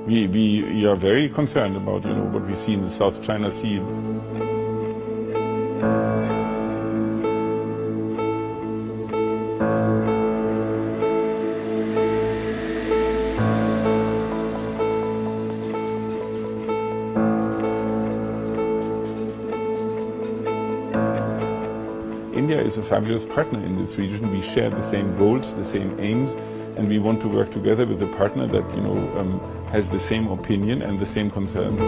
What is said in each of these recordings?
We are very concerned about what we see in the South China Sea. India is a fabulous partner in this region. We share the same goals, the same aims, and we want to work together with a partner that has the same opinion and the same concerns.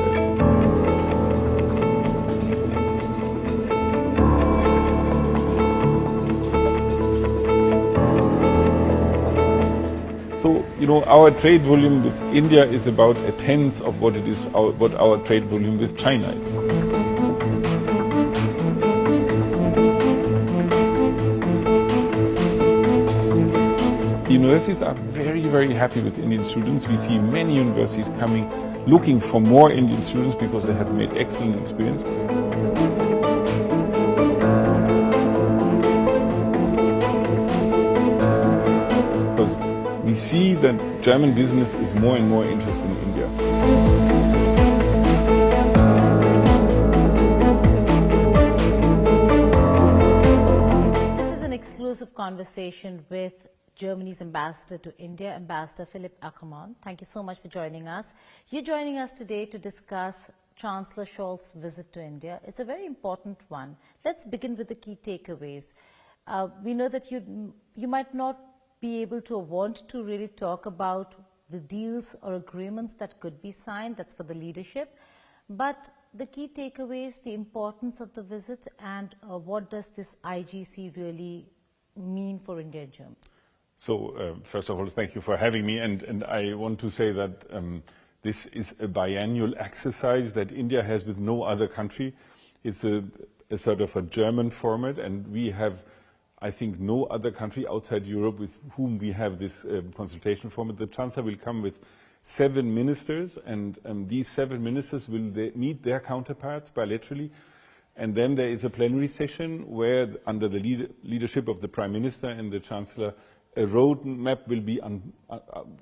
So, our trade volume with India is about a tenth of what our trade volume with China is. Universities are very, very happy with Indian students. We see many universities coming, looking for more Indian students because they have made excellent experience. Because we see that German business is more and more interested in India. This is an exclusive conversation with Germany's ambassador to India, Ambassador Philipp Ackermann. Thank you so much for joining us. You're joining us today to discuss Chancellor Scholz's visit to India. It's a very important one. Let's begin with the key takeaways. We know that you might not be able to or want to really talk about the deals or agreements that could be signed. That's for the leadership. But the key takeaways, the importance of the visit, and what does this IGC really mean for India and Germany? So, first of all, thank you for having me. And I want to say that this is a biannual exercise that India has with no other country. It's a sort of a German format, and we have, I think, no other country outside Europe with whom we have this consultation format. The Chancellor will come with 7 ministers, and these 7 ministers will meet their counterparts bilaterally. And then there is a plenary session where, under the leadership of the Prime Minister and the Chancellor, a roadmap will be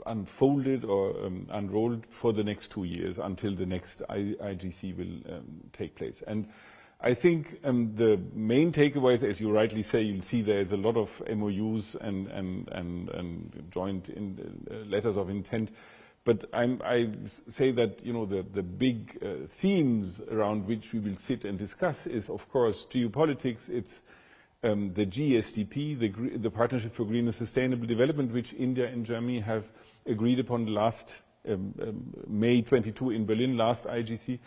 unfolded or unrolled for the next 2 years until the next IGC will take place. And I think the main takeaways, as you rightly say, you'll see there is a lot of MOUs and joint letters of intent. But I say that the big themes around which we will sit and discuss is, of course, geopolitics. It's the GSDP, the Partnership for Green and Sustainable Development, which India and Germany have agreed upon last May 22 in Berlin, last IGC.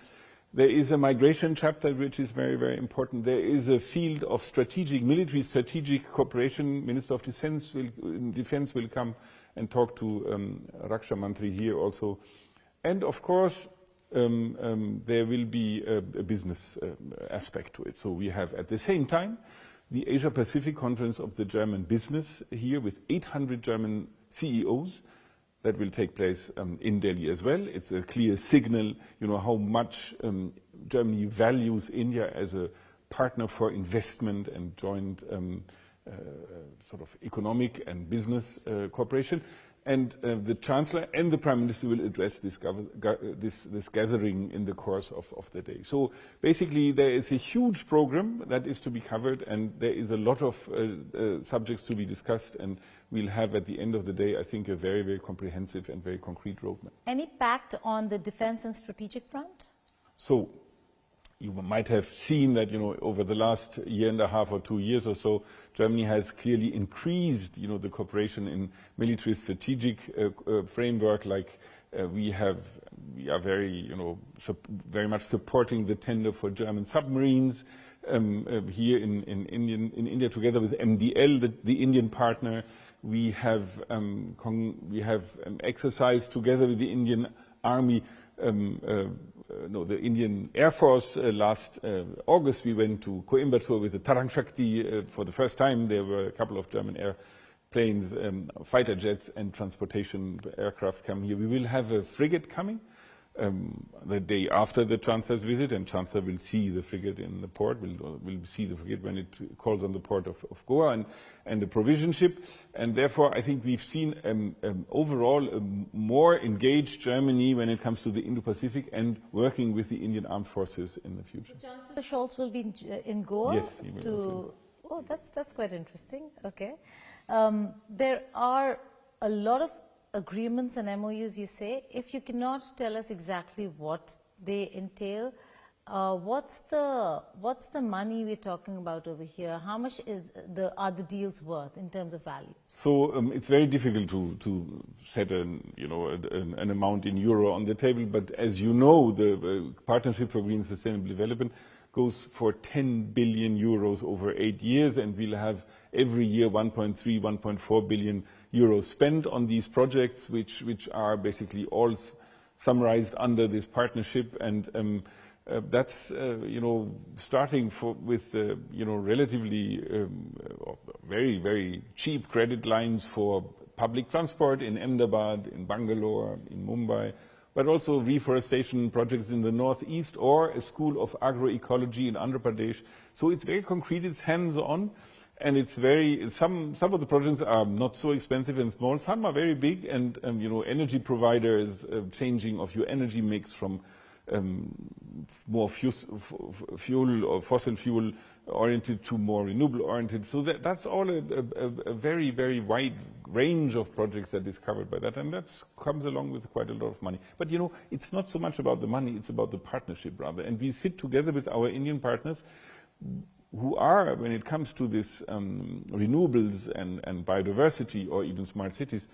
There is a migration chapter which is very, very important. There is a field of military strategic cooperation. Minister of Defense will come and talk to Raksha Mantri here also. And of course, there will be a business aspect to it. So we have at the same time the Asia-Pacific Conference of the German business here with 800 German CEOs that will take place in Delhi as well. It's a clear signal, how much Germany values India as a partner for investment and joint sort of economic and business cooperation. And the Chancellor and the Prime Minister will address this gathering in the course of the day. So basically there is a huge program that is to be covered, and there is a lot of subjects to be discussed, and we'll have at the end of the day, I think, a very, very comprehensive and very concrete roadmap. Any pact on the defense and strategic front? So you might have seen that, over the last year and a half or 2 years or so, Germany has clearly increased, the cooperation in military strategic framework. Like we are very, very much supporting the tender for German submarines here in India, together with MDL, the Indian partner. We have exercised together with the Indian Army. The Indian Air Force last August. We went to Coimbatore with the Tarang Shakti for the first time. There were a couple of German airplanes, fighter jets and transportation aircraft come here. We will have a frigate coming the day after the Chancellor's visit, and Chancellor will see the frigate in the port, will see the frigate when it calls on the port of Goa and the provision ship. And therefore, I think we've seen overall a more engaged Germany when it comes to the Indo-Pacific and working with the Indian Armed Forces in the future. So Chancellor Scholz will be in Goa? Yes, he will also. Oh, that's quite interesting. Okay. There are a lot of agreements and MOUs, you say. If you cannot tell us exactly what they entail, what's the money we're talking about over here? How much are the deals worth in terms of value? So it's very difficult to set an amount in euro on the table. But as you know, the Partnership for Green Sustainable Development goes for 10 billion euros over 8 years, and we'll have every year 1.3, 1.4 billion euros spent on these projects, which are basically all summarized under this partnership. And that's starting with relatively very, very cheap credit lines for public transport in Ahmedabad, in Bangalore, in Mumbai, but also reforestation projects in the northeast, or a school of agroecology in Andhra Pradesh. So it's very concrete, it's hands-on, and it's some of the projects are not so expensive and small, some are very big, and energy providers, changing of your energy mix from more fuel or fossil fuel oriented to more renewable oriented. So that's all a very, very wide range of projects that is covered by that, and that comes along with quite a lot of money. But it's not so much about the money, it's about the partnership rather. And we sit together with our Indian partners who are, when it comes to this renewables and biodiversity or even smart cities,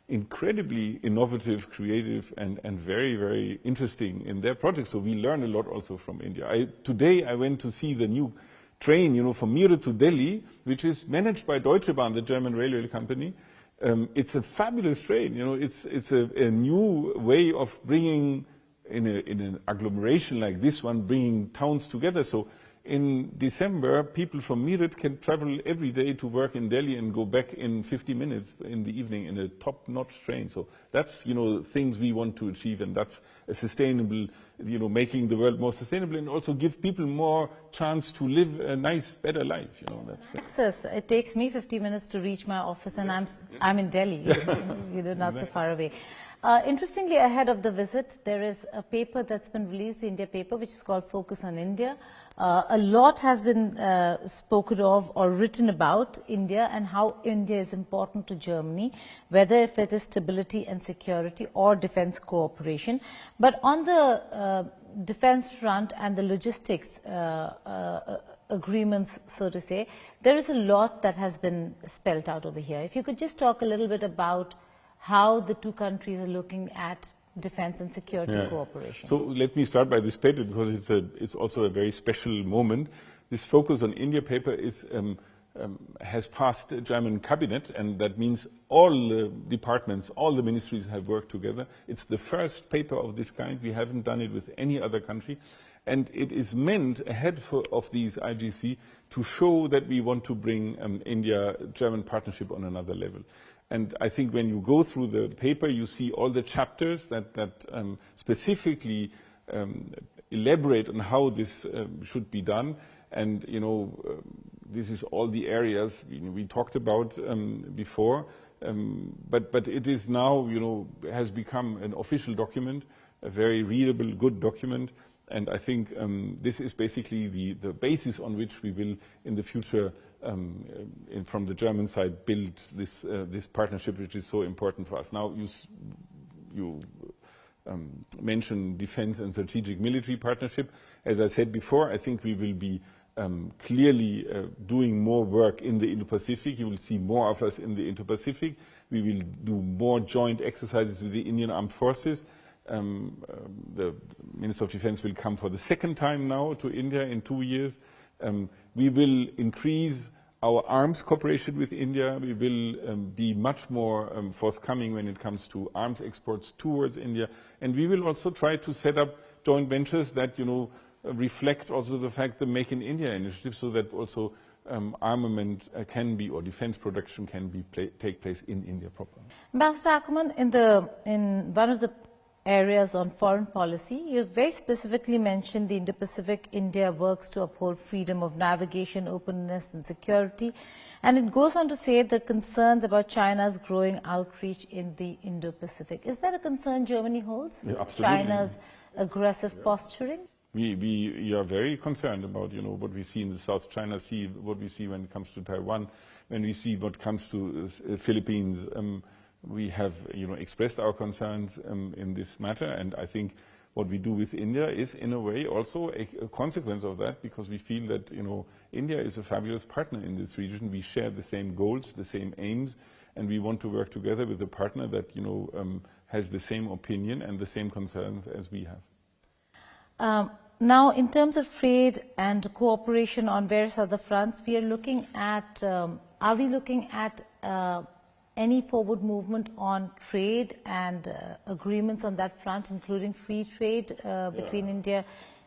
incredibly innovative, creative, and very, very interesting in their projects. So we learn a lot also from India. Today I went to see the new train, from Meerut to Delhi, which is managed by Deutsche Bahn, the German railway company. It's a fabulous train. It's a new way of bringing, in an agglomeration like this one, bringing towns together. So in December, people from Meerut can travel every day to work in Delhi and go back in 50 minutes in the evening in a top-notch train. So that's, things we want to achieve, and that's a sustainable, making the world more sustainable, and also give people more chance to live a nice, better life. That's access. It takes me 50 minutes to reach my office, and I'm in Delhi. Not so far away. Interestingly, ahead of the visit, there is a paper that's been released, the India paper, which is called Focus on India. A lot has been spoken of or written about India and how India is important to Germany, whether if it is stability and security or defense cooperation. But on the defense front and the logistics agreements, so to say, there is a lot that has been spelled out over here. If you could just talk a little bit about how the two countries are looking at defense and security cooperation. So let me start by this paper, because it's also a very special moment. This Focus on India paper has passed the German cabinet, and that means all the departments, all the ministries have worked together. It's the first paper of this kind. We haven't done it with any other country. And it is meant ahead of these IGC to show that we want to bring India-German partnership on another level. And I think when you go through the paper, you see all the chapters that specifically elaborate on how this should be done. And, this is all the areas we talked about before. But it is now, has become an official document, a very readable, good document. And I think this is basically the basis on which we will, in the future, from the German side, build this partnership, which is so important for us. Now, you mentioned defense and strategic military partnership. As I said before, I think we will be clearly doing more work in the Indo-Pacific. You will see more of us in the Indo-Pacific. We will do more joint exercises with the Indian Armed Forces. The Minister of Defense will come for the second time now to India in 2 years. We will increase our arms cooperation with India. We will be much more forthcoming when it comes to arms exports towards India. And we will also try to set up joint ventures that, reflect also the fact the Make in India initiative, so that also armament can be, or defense production can be take place in India proper. Ambassador Ackermann, in one of the areas on foreign policy. You very specifically mentioned the Indo-Pacific. India works to uphold freedom of navigation, openness and security. And it goes on to say the concerns about China's growing outreach in the Indo-Pacific. Is that a concern Germany holds? Yeah, absolutely. China's aggressive posturing? We are very concerned about, what we see in the South China Sea, what we see when it comes to Taiwan, when we see what comes to Philippines. We have, expressed our concerns in this matter, and I think what we do with India is, in a way, also a consequence of that, because we feel that, India is a fabulous partner in this region. We share the same goals, the same aims, and we want to work together with a partner that, has the same opinion and the same concerns as we have. Now, in terms of trade and cooperation on various other fronts, we are looking at, are we looking at any forward movement on trade and agreements on that front, including free trade between India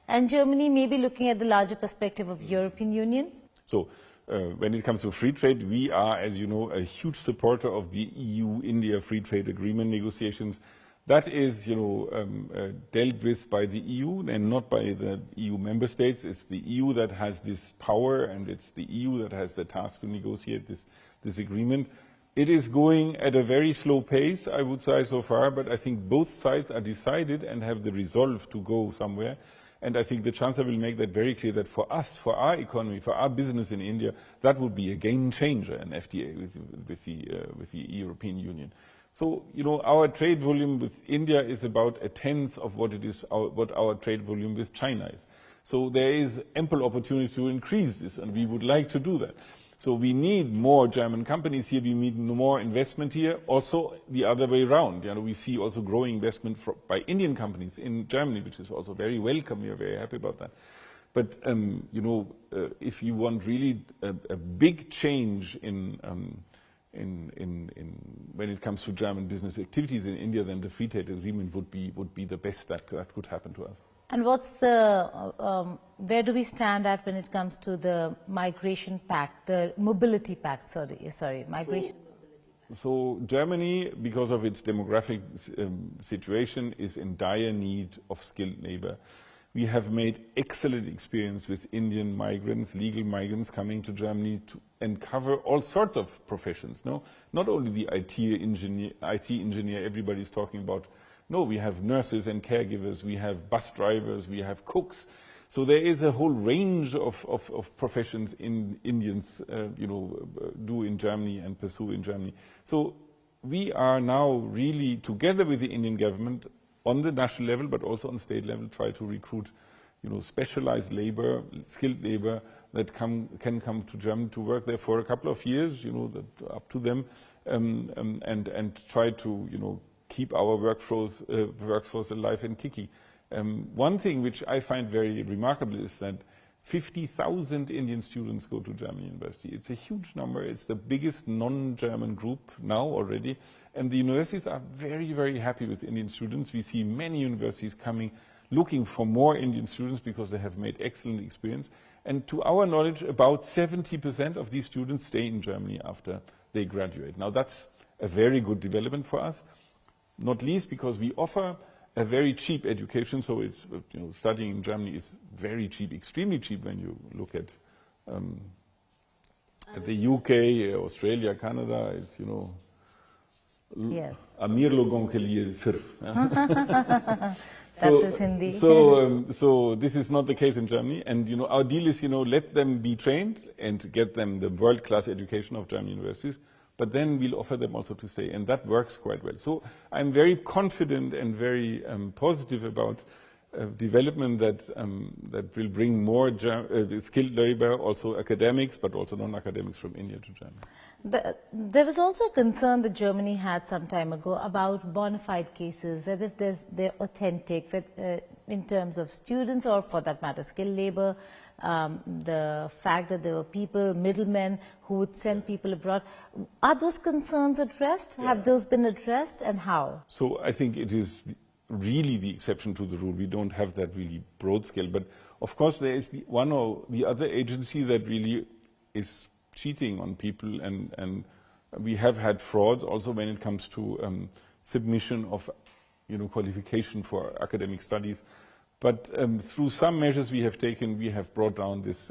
and Germany, maybe looking at the larger perspective of European Union? So, when it comes to free trade, we are, as you know, a huge supporter of the EU-India Free Trade Agreement negotiations. That is, dealt with by the EU and not by the EU member states. It's the EU that has this power, and it's the EU that has the task to negotiate this agreement. It is going at a very slow pace, I would say, so far, but I think both sides are decided and have the resolve to go somewhere. And I think the Chancellor will make that very clear that for us, for our economy, for our business in India, that would be a game changer, an FTA with the European Union. So, our trade volume with India is about a tenth of what our trade volume with China is. So there is ample opportunity to increase this, and we would like to do that. So we need more German companies here, we need more investment here, also the other way around. We see also growing investment by Indian companies in Germany, which is also very welcome. We are very happy about that. But, if you want really a big change when it comes to German business activities in India, then the free trade agreement would be the best that could happen to us. And what's where do we stand at when it comes to the migration pact, the mobility pact, migration mobility pact? So Germany, because of its demographic situation, is in dire need of skilled labor. We have made excellent experience with Indian migrants, legal migrants coming to Germany and cover all sorts of professions. No, not only the IT engineer everybody's talking about. No, we have nurses and caregivers, we have bus drivers, we have cooks. So there is a whole range of professions Indians, do in Germany and pursue in Germany. So we are now really, together with the Indian government, on the national level, but also on state level, try to recruit, specialized labor, skilled labor that can come to Germany to work there for a couple of years, up to them, and try to, keep our workforce alive and kicking. One thing which I find very remarkable is that 50,000 Indian students go to German university. It's a huge number. It's the biggest non-German group now already. And the universities are very, very happy with Indian students. We see many universities coming, looking for more Indian students because they have made excellent experience. And to our knowledge, about 70% of these students stay in Germany after they graduate. Now that's a very good development for us. Not least because we offer a very cheap education, so it's, studying in Germany is very cheap, extremely cheap when you look at the UK, Australia, Canada. It's, yes. Amir logon ke liye sirf. That is Hindi. So this is not the case in Germany, and our deal is, let them be trained and get them the world-class education of German universities. But then we'll offer them also to stay, and that works quite well. So I'm very confident and very positive about development that will bring more skilled labor, also academics, but also non-academics from India to Germany. There was also a concern that Germany had some time ago about Bonafide cases, whether they're authentic in terms of students or, for that matter, skilled labor. The fact that there were people, middlemen, who would send people abroad. Are those concerns addressed? Yeah. Have those been addressed, and how? So I think it is really the exception to the rule. We don't have that really broad scale. But of course there is one or the other agency that really is cheating on people, and we have had frauds also when it comes to submission of qualification for academic studies. But through some measures we have taken, we have brought down this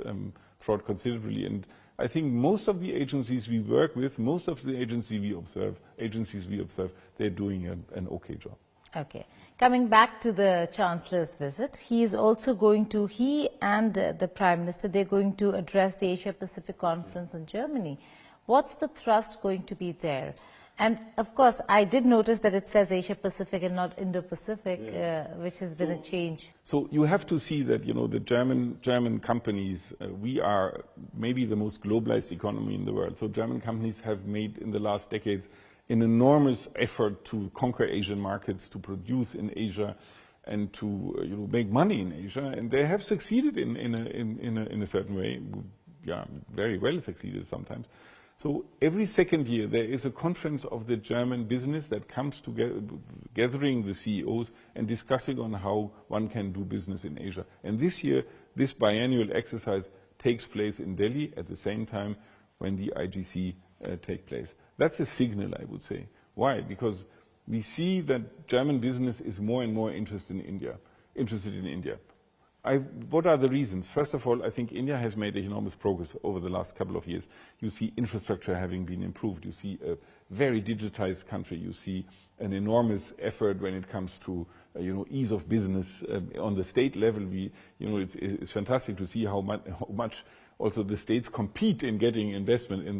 fraud considerably. And I think most of the agencies we work with, most of the agencies we observe, they're doing an okay job. Okay. Coming back to the Chancellor's visit, he and the Prime Minister, they're going to address the Asia-Pacific Conference in Germany. What's the thrust going to be there? And of course, I did notice that it says Asia-Pacific and not Indo-Pacific, which has been a change. So you have to see that, the German companies, we are maybe the most globalized economy in the world. So German companies have made in the last decades an enormous effort to conquer Asian markets, to produce in Asia, and to make money in Asia, and they have succeeded in a certain way. Yeah, very well succeeded sometimes. So every second year there is a conference of the German business that comes together, gathering the CEOs and discussing on how one can do business in Asia. And this year, this biannual exercise takes place in Delhi at the same time when the IGC take place. That's a signal, I would say. Why? Because we see that German business is more and more interested in India. What are the reasons? First of all, I think India has made enormous progress over the last couple of years. You see infrastructure having been improved. You see a very digitized country. You see an enormous effort when it comes to ease of business on the state level. It's fantastic to see how much also the states compete in getting investment in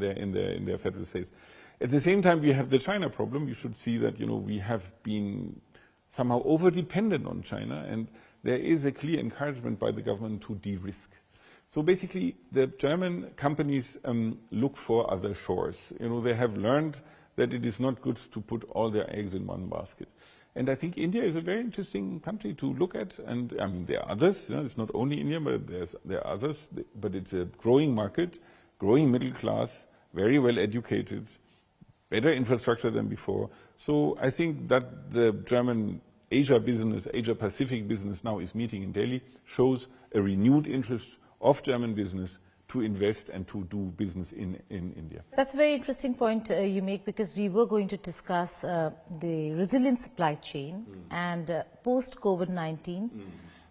their federal states. At the same time, we have the China problem. You should see that we have been somehow over-dependent on China, and there is a clear encouragement by the government to de-risk. So basically, the German companies look for other shores. They have learned that it is not good to put all their eggs in one basket. And I think India is a very interesting country to look at. And I mean, there are others. It's not only India, but there are others. But it's a growing market, growing middle class, very well educated, better infrastructure than before. So I think that the German Asia-Pacific business now is meeting in Delhi, shows a renewed interest of German business to invest and to do business in India. That's a very interesting point you make, because we were going to discuss the resilient supply chain and post-COVID-19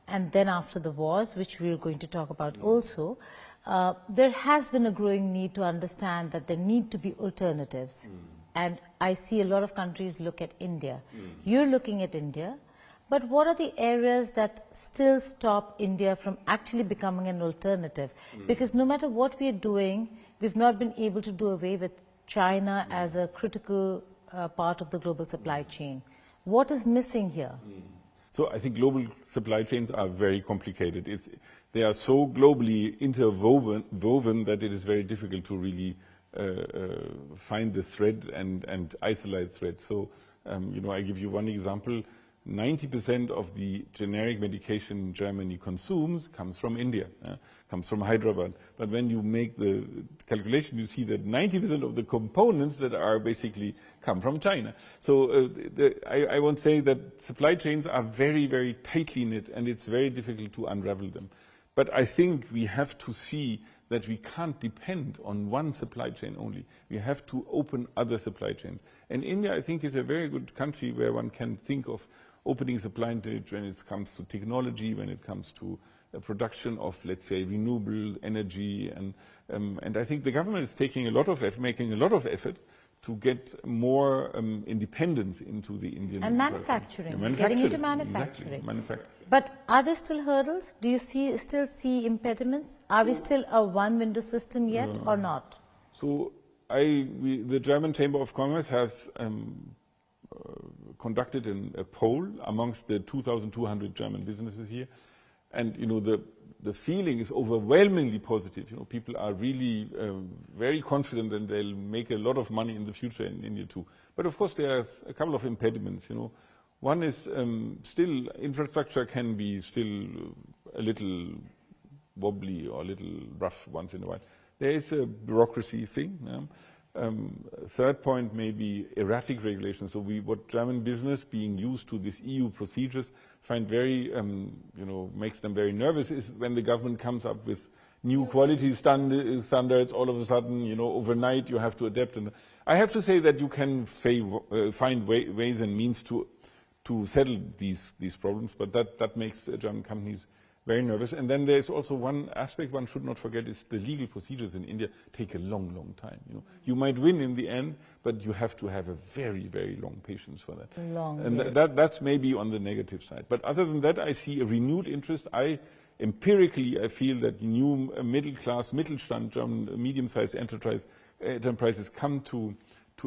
and then after the wars, which we are going to talk about also. There has been a growing need to understand that there need to be alternatives. And I see a lot of countries look at India. You're looking at India, but what are the areas that still stop India from actually becoming an alternative? Because no matter what we are doing, we've not been able to do away with China as a critical part of the global supply chain. What is missing here? So I think global supply chains are very complicated. They are so globally interwoven that it is very difficult to really find the thread and isolate threads. So, I give you one example. 90% of the generic medication Germany consumes comes from India, comes from Hyderabad. But when you make the calculation, you see that 90% of the components that are basically come from China. So I won't say that supply chains are very, very tightly knit, and it's very difficult to unravel them. But I think we have to see that we can't depend on one supply chain only. We have to open other supply chains. And India, I think, is a very good country where one can think of opening supply chains when it comes to technology, when it comes to production of, let's say, renewable energy. And I think the government is making a lot of effort to get more independence into the Indian and manufacturing, getting into manufacturing. Exactly, manufacturing. But are there still hurdles? Do you still see impediments? Are we still a one-window system yet or not? So the German Chamber of Commerce has conducted a poll amongst the 2,200 German businesses here, and the feeling is overwhelmingly positive. People are really very confident that they'll make a lot of money in the future in India too. But of course, there's a couple of impediments. One is still infrastructure can be still a little wobbly or a little rough once in a while. There is a bureaucracy thing. Third point may be erratic regulation. So what German business being used to these EU procedures find very, makes them very nervous is when the government comes up with new quality standards. All of a sudden, overnight you have to adapt. And I have to say that you can find ways and means to to settle these problems, but that makes German companies very nervous. And then there's also one aspect one should not forget is the legal procedures in India take a long, long time. You might win in the end, but you have to have a very, very long patience for that. That's maybe on the negative side. But other than that, I see a renewed interest. Empirically, I feel that new middle-class, Mittelstand, German medium-sized enterprises come to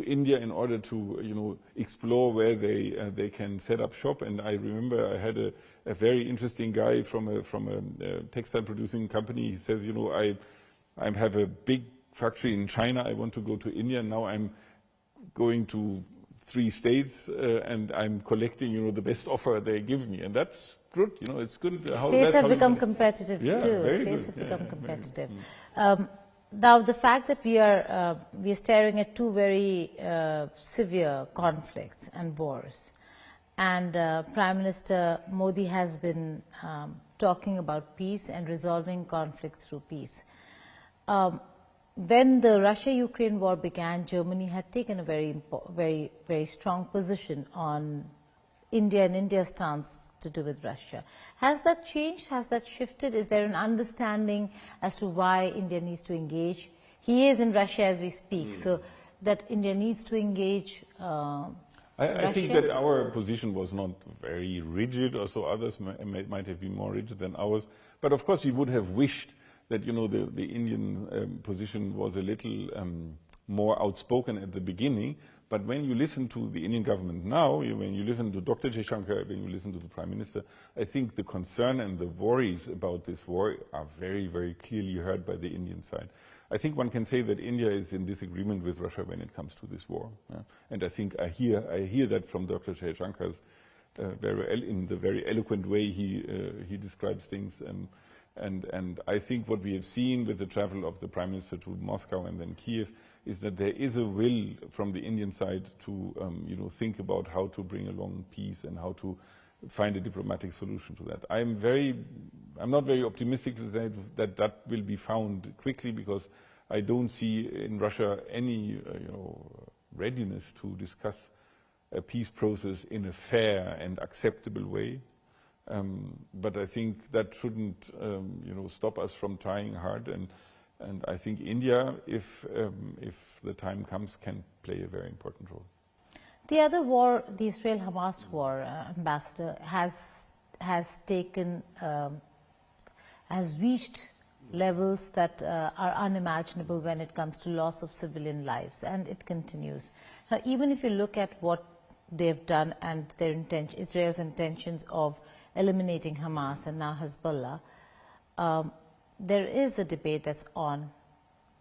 India in order to explore where they can set up shop. And I remember I had a very interesting guy from a textile producing company. He says, I have a big factory in China. I want to go to India. Now I'm going to 3 states and I'm collecting the best offer they give me, and that's good. It's good. States have become competitive too. Very States good. have become competitive. Now, the fact that we are staring at 2 very severe conflicts and wars, and Prime Minister Modi has been talking about peace and resolving conflict through peace. When the Russia-Ukraine war began, Germany had taken a very strong position on India and India's stance to do with Russia. Has that changed? Has that shifted? Is there an understanding as to why India needs to engage? He is in Russia as we speak, so that India needs to engage I think that our position was not very rigid, or so others might have been more rigid than ours. But of course we would have wished that the Indian position was a little more outspoken at the beginning. But when you listen to the Indian government now, when you listen to Dr. Jaishankar, when you listen to the Prime Minister, I think the concern and the worries about this war are very, very clearly heard by the Indian side. I think one can say that India is in disagreement with Russia when it comes to this war. And I think I hear that from Dr. Jaishankar's in the very eloquent way he describes things. And I think what we have seen with the travel of the Prime Minister to Moscow and then Kiev is that there is a will from the Indian side to think about how to bring along peace and how to find a diplomatic solution to that. I'm not very optimistic to say that will be found quickly, because I don't see in Russia any readiness to discuss a peace process in a fair and acceptable way. But I think that shouldn't stop us from trying hard, and I think India, if the time comes, can play a very important role. The other war, the Israel-Hamas war, Ambassador, has reached levels that are unimaginable when it comes to loss of civilian lives, and it continues. Now, even if you look at what they've done and their Israel's intentions of eliminating Hamas and now Hezbollah, there is a debate that's on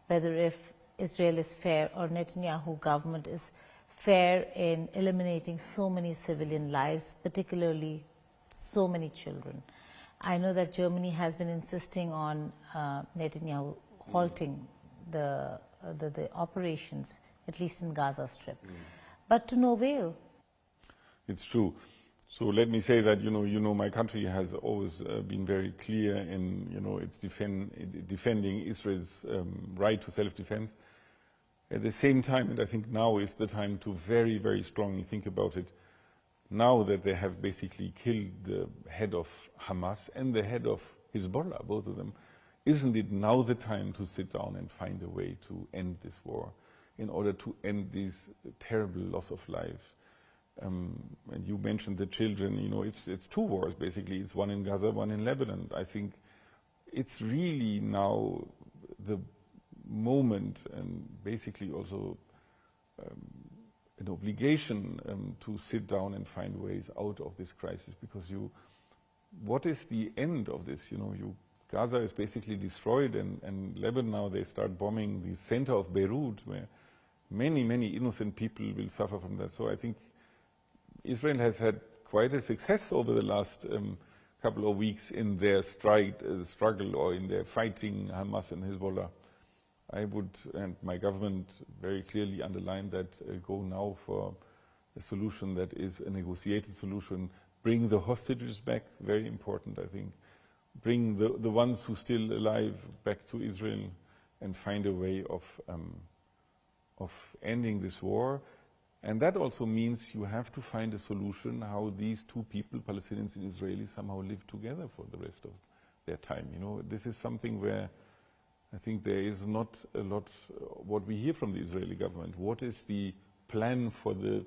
whether if Israel is fair or Netanyahu government is fair in eliminating so many civilian lives, particularly so many children. I know that Germany has been insisting on Netanyahu halting the operations, at least in Gaza Strip, but to no avail. It's true. So let me say that my country has always been very clear in its defending Israel's right to self-defense. At the same time, and I think now is the time to very, very strongly think about it. Now that they have basically killed the head of Hamas and the head of Hezbollah, both of them, isn't it now the time to sit down and find a way to end this war in order to end this terrible loss of life? And you mentioned the children, it's 2 wars basically. It's one in Gaza, one in Lebanon. I think it's really now the moment, and basically also an obligation to sit down and find ways out of this crisis, because what is the end of this? Gaza is basically destroyed, and Lebanon now they start bombing the center of Beirut, where many, many innocent people will suffer from that. So I think Israel has had quite a success over the last couple of weeks in their struggle, or in their fighting Hamas and Hezbollah. I would, and my government very clearly underlined that, go now for a solution that is a negotiated solution. Bring the hostages back, very important, I think. Bring the ones who are still alive back to Israel, and find a way of ending this war. And that also means you have to find a solution how these two people, Palestinians and Israelis, somehow live together for the rest of their time. You know, this is something where I think there is not a lot what we hear from the Israeli government. What is the plan for the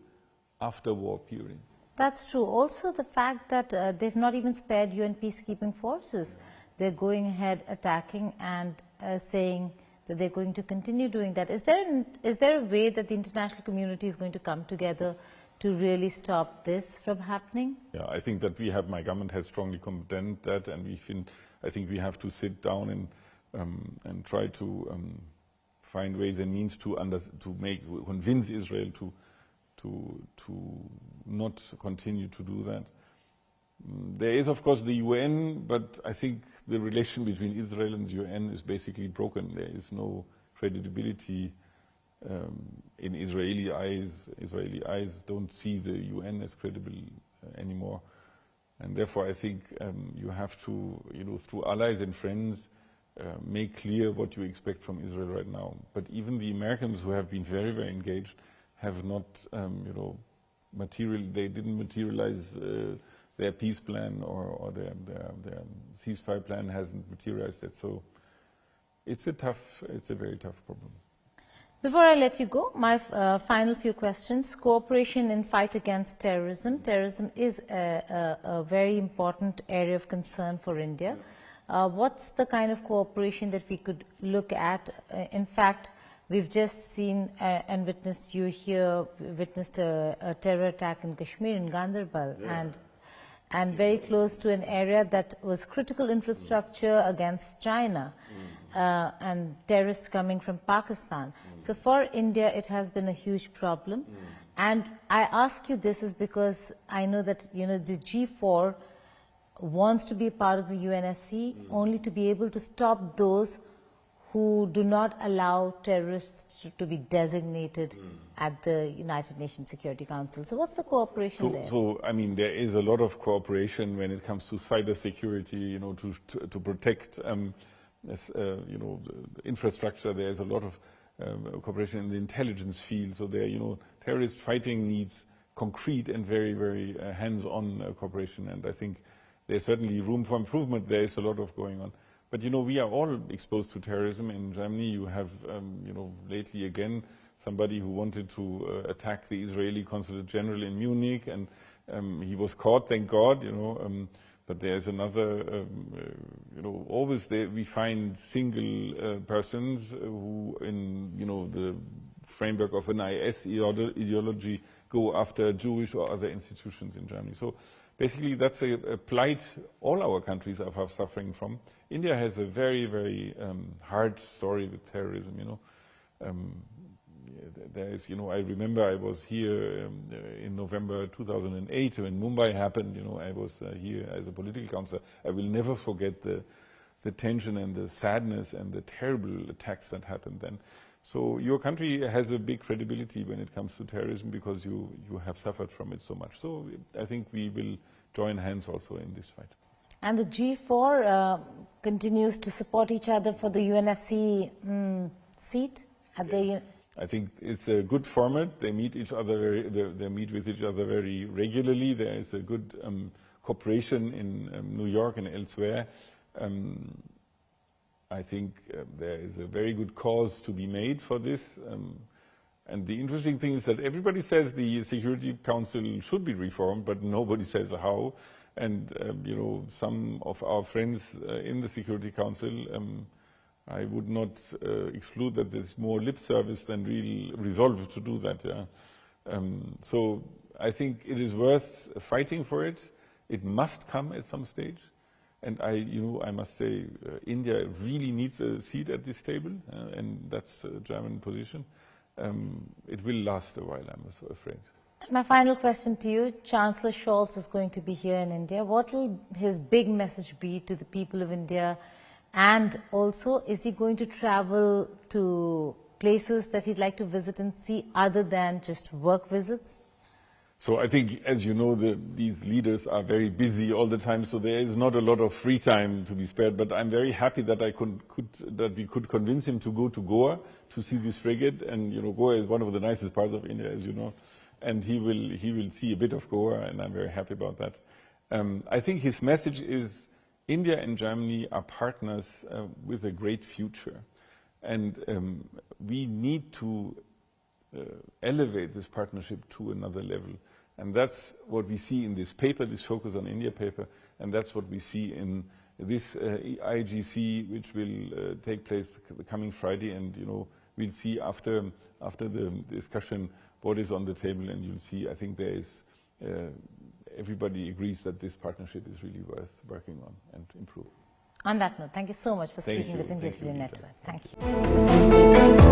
after-war period? That's true. Also, the fact that they've not even spared UN peacekeeping forces. They're going ahead attacking and saying that they're going to continue doing that. Is there a way that the international community is going to come together to really stop this from happening? Yeah, I think that my government has strongly condemned that, and I think we have to sit down and try to find ways and means to convince Israel to not continue to do that. There is, of course, the UN, but I think the relation between Israel and the UN is basically broken. There is no credibility in Israeli eyes. Israeli eyes don't see the UN as credible anymore. And therefore, I think you have to, through allies and friends, make clear what you expect from Israel right now. But even the Americans, who have been very, very engaged, have not, they didn't materialize their peace plan or their ceasefire plan hasn't materialized yet. So it's a very tough problem. Before I let you go, my final few questions. Cooperation in fight against terrorism. Terrorism is a very important area of concern for India. What's the kind of cooperation that we could look at? In fact, we've just seen and witnessed a terror attack in Kashmir, in Ganderbal, and very close to an area that was critical infrastructure against China, and terrorists coming from Pakistan. So for India, it has been a huge problem. And I ask you this is because I know that the G4 wants to be a part of the UNSC only to be able to stop those who do not allow terrorists to be designated at the United Nations Security Council. So what's the cooperation there? So, I mean, there is a lot of cooperation when it comes to cybersecurity, to protect, the infrastructure. There is a lot of cooperation in the intelligence field. So there, terrorist fighting needs concrete and very, very hands-on cooperation. And I think there's certainly room for improvement. There is a lot of going on. But, we are all exposed to terrorism. In Germany, you have, lately again, somebody who wanted to attack the Israeli Consulate General in Munich, and he was caught, thank God, but there's another, always we find single persons who, in, the framework of an IS ideology, go after Jewish or other institutions in Germany. So basically, that's a plight all our countries are suffering from. India has a very, very hard story with terrorism, There is, I remember I was here in November 2008 when Mumbai happened, I was here as a political counselor. I will never forget the tension and the sadness and the terrible attacks that happened then. So your country has a big credibility when it comes to terrorism because you have suffered from it so much. So I think we will join hands also in this fight. And the G4 continues to support each other for the UNSC seat at the. I think it's a good format. They meet each other. They meet with each other very regularly. There is a good cooperation in New York and elsewhere. I think there is a very good cause to be made for this. And the interesting thing is that everybody says the Security Council should be reformed, but nobody says how. And, some of our friends in the Security Council, I would not exclude that there's more lip service than real resolve to do that. Yeah. So I think it is worth fighting for it. It must come at some stage. And I must say, India really needs a seat at this table, and that's a German position. It will last a while, I'm afraid. My final question to you, Chancellor Scholz is going to be here in India. What will his big message be to the people of India? And also, is he going to travel to places that he'd like to visit and see other than just work visits? So I think, as you know, these leaders are very busy all the time, so there is not a lot of free time to be spared. But I'm very happy that we could convince him to go to Goa to see this frigate. And Goa is one of the nicest parts of India, as you know. and he will see a bit of Goa, and I'm very happy about that. I think his message is India and Germany are partners with a great future, and we need to elevate this partnership to another level. And that's what we see in this paper, this Focus on India paper, and that's what we see in this IGC, which will take place the coming Friday. And we'll see after the discussion what is on the table, and you'll see. I think there is everybody agrees that this partnership is really worth working on and improve. On that note, thank you so much for speaking with India Today Network. Thank you.